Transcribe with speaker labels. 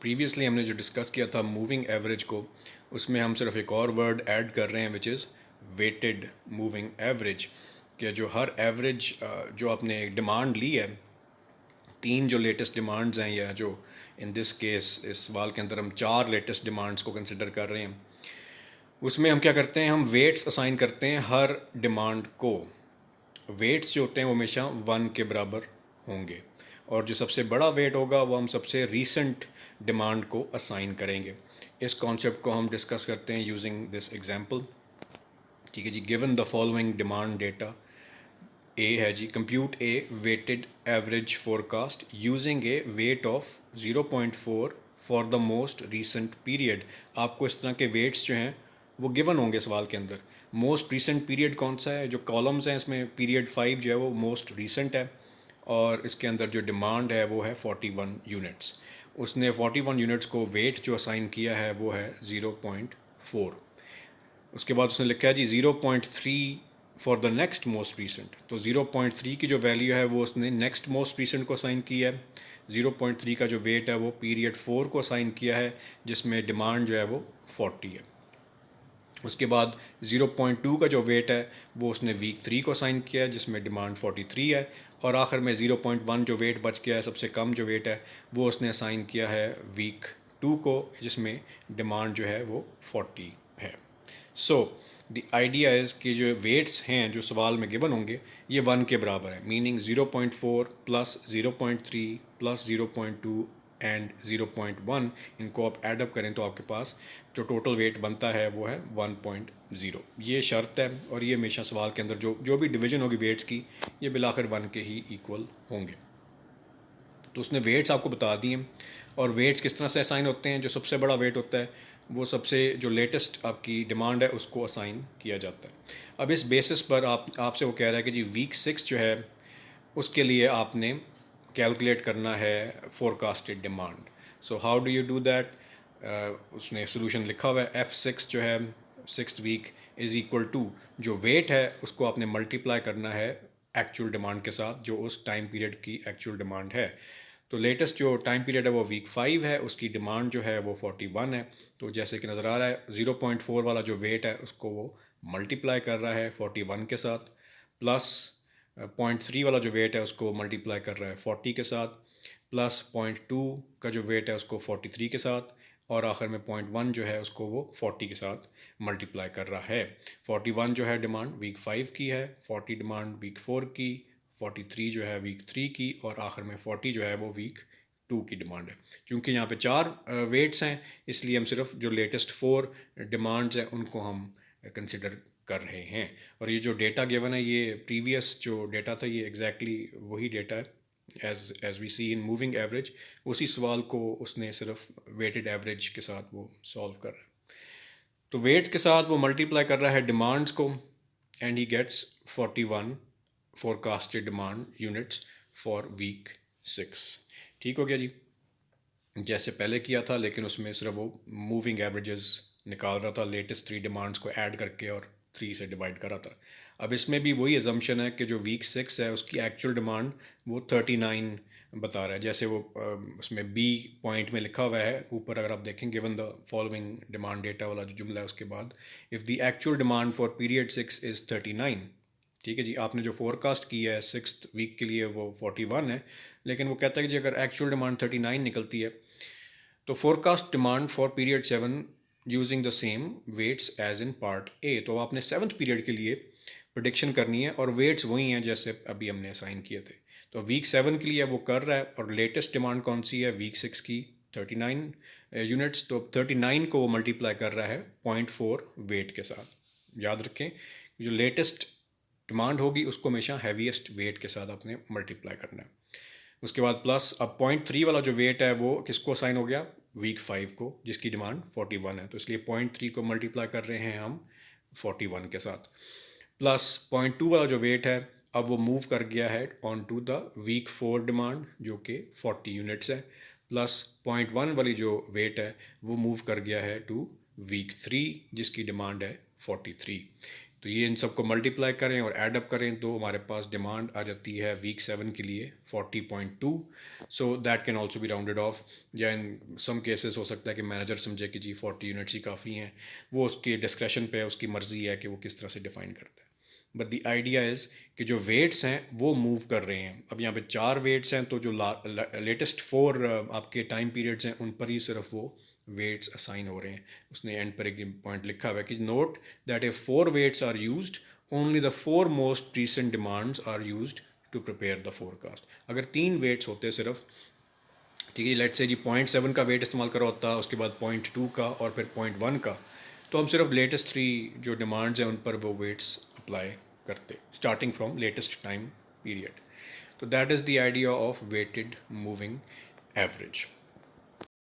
Speaker 1: Previously हमने जो discuss किया था मूविंग एवरेज को, उसमें हम सिर्फ एक और वर्ड ऐड कर रहे हैं which is weighted moving average. कि जो हर एवरेज जो आपने डिमांड ली है, तीन जो लेटेस्ट डिमांड्स हैं, या जो इन दिस केस इस सवाल के अंदर हम चार लेटेस्ट डिमांड्स को कंसिडर कर रहे हैं, उसमें हम क्या करते हैं, हम वेट्स असाइन करते हैं हर डिमांड को। वेट्स जो होते हैं वो हमेशा 1 के बराबर होंगे, और जो सबसे बड़ा वेट होगा वो हम सबसे रीसेंट डिमांड को असाइन करेंगे। इस कॉन्सेप्ट को हम डिस्कस करते हैं यूजिंग दिस एग्जांपल। ठीक है जी, given the following demand data. ए है जी, compute a weighted average forecast using a weight of 0.4 for the most recent period. आपको इस तरह के वेट्स जो हैं वो गिवन होंगे सवाल के अंदर। मोस्ट रीसेंट पीरियड कौन सा है, जो कॉलम्स हैं इसमें पीरियड 5 जो है वो मोस्ट रीसेंट है, और इसके अंदर जो डिमांड है वो है 41 यूनिट्स। उसने 41 यूनिट्स को वेट जो असाइन किया है वो है 0.4। उसके बाद उसने लिखा है जी 0.3 for the next most recent. तो 0.3 की जो वैल्यू है वो उसने नेक्स्ट मोस्ट रीसेंट को असाइन किया है। 0.3 का जो वेट है वो पीरियड 4 को असाइन किया है, जिसमें डिमांड जो है वो 40 है। उसके बाद 0.2 का जो वेट है वो उसने वीक 3 को असाइन किया है, जिसमें डिमांड 43 है। और आखिर में 0.1 जो वेट बच गया है, सबसे कम जो वेट है, वो उसने असाइन किया है वीक 2 को, जिसमें डिमांड जो है वो 40 है। सो द आइडिया इज़ कि जो वेट्स हैं जो सवाल में गिवन होंगे ये 1 के बराबर है, मीनिंग 0.4 प्लस 0.3 प्लस 0.2 एंड 0.1, इनको आप एडअप करें तो आपके पास जो टोटल वेट बनता है वो है 1.0। ये शर्त है, और ये हमेशा सवाल के अंदर जो जो भी डिवीजन होगी वेट्स की, ये बिलाखिर 1 के ही इक्वल होंगे। तो उसने वेट्स आपको बता दिए, और वेट्स किस तरह से असाइन होते हैं। जो सबसे बड़ा वेट होता है वो सबसे जो लेटेस्ट आपकी डिमांड है उसको असाइन किया जाता है। अब इस बेसिस पर आपसे वो कह रहा है कि जी वीक 6 जो है उसके लिए आपने कैलकुलेट करना है forecasted demand. So how do you do that. उसने सोल्यूशन लिखा हुआ है F6 जो है 6th week is equal to जो वेट है उसको आपने मल्टीप्लाई करना है एक्चुअल डिमांड के साथ, जो उस टाइम पीरियड की एक्चुअल डिमांड है। तो लेटेस्ट जो टाइम पीरियड है वो वीक 5 है, उसकी डिमांड जो है वो 41 है। तो जैसे कि नज़र आ रहा है 0.4 वाला जो वेट है उसको वो मल्टीप्लाई कर रहा है 41 के साथ, प्लस 0.3 वाला जो वेट है उसको मल्टीप्लाई कर रहा है 40 के साथ, प्लस 0.2 का जो वेट है उसको 43 के साथ, और आखिर में 0.1 जो है उसको वो 40 के साथ मल्टीप्लाई कर रहा है। 41 जो है डिमांड वीक 5 की है, 40 डिमांड वीक 4 की, 43 जो है वीक 3 की, और आखिर में 40 जो है वो वीक 2 की डिमांड है। क्योंकि यहाँ पे चार वेट्स हैं, इसलिए हम सिर्फ जो लेटेस्ट 4 डिमांड्स हैं उनको हम कंसिडर कर रहे हैं। और ये जो डेटा गिवन है, ये प्रीवियस जो डेटा था ये एग्जैक्टली वही डेटा है as we see in moving average. उसी सवाल को उसने सिर्फ वेटेड एवरेज के साथ वो सॉल्व कर रहा है। तो वेट्स के साथ वो मल्टीप्लाई कर रहा है डिमांड्स को, and he gets 41 forecasted demand units for week 6। ठीक हो गया जी, जैसे पहले किया था, लेकिन उसमें सिर्फ वो मूविंग एवरेजेस निकाल रहा था, लेटेस्ट 3 डिमांड्स को ऐड करके और 3 से डिवाइड कर रहा था। अब इसमें भी वही एजम्पशन है कि जो वीक 6 है उसकी एक्चुअल डिमांड वो 39 बता रहा है। जैसे वो उसमें बी पॉइंट में लिखा हुआ है ऊपर, अगर आप देखें given the following demand data वाला जो जुमला है उसके बाद, if the actual demand for period 6 is 39। ठीक है जी, आपने जो फोरकास्ट की है 6th वीक के लिए वो 41 है, लेकिन वो कहता है कि जी अगर एक्चुअल डिमांड 39 निकलती है तो forecast demand for period 7 using the same weights as in part A. तो आपने 7th पीरियड के लिए प्रोडिक्शन करनी है, और वेट्स वही हैं जैसे अभी हमने असाइन किए थे। तो वीक 7 के लिए वो कर रहा है, और लेटेस्ट डिमांड कौन सी है वीक 6 की 39 यूनिट्स। तो 39 को वो मल्टीप्लाई कर रहा है 0.4 वेट के साथ। याद रखें जो लेटेस्ट डिमांड होगी उसको हमेशा हैवीएस्ट वेट के साथ आपने मल्टीप्लाई करना है। उसके बाद प्लस अब 0.3 वाला जो वेट है वो किसको असाइन हो गया, वीक 5 को, जिसकी डिमांड 41 है। तो इसलिए 0.3 को मल्टीप्लाई कर रहे हैं हम 41 के साथ, प्लस 0.2 वाला जो वेट है अब वो मूव कर गया है on to the week 4 demand जो कि 40 यूनिट्स है, प्लस 0.1 वाली जो वेट है वो मूव कर गया है टू वीक 3 जिसकी डिमांड है 43। तो तो ये इन सबको मल्टीप्लाई करें और ऐड अप करें तो हमारे पास डिमांड आ जाती है वीक 7 के लिए 40.2. So that can also be rounded off, या इन सम केसेस हो सकता है कि मैनेजर समझे कि जी 40 यूनिट्स ही काफ़ी हैं, वो उसके डिस्क्रेशन पे उसकी मर्ज़ी है कि वो किस तरह से डिफ़ाइन करता है. बट द आइडिया इज़ कि जो वेट्स हैं वो मूव कर रहे हैं. अब यहाँ पे 4 वेट्स हैं, तो जो लेटेस्ट 4 आपके टाइम पीरियड्स हैं उन पर ही सिर्फ वो वेट्स असाइन हो रहे हैं. उसने एंड पर एक पॉइंट लिखा हुआ है कि note that if 4 weights are used, only the 4 most recent demands are used to prepare the forecast. अगर 3 वेट्स होते सिर्फ, ठीक है, लेट से जी 0.7 का वेट इस्तेमाल करा होता, उसके बाद 0.2 का और फिर 0.1 का, तो हम सिर्फ लेटेस्ट 3 जो डिमांड्स हैं उन पर वो वेट्स अप्लाई करते starting from latest time period. तो that is the idea of weighted moving average.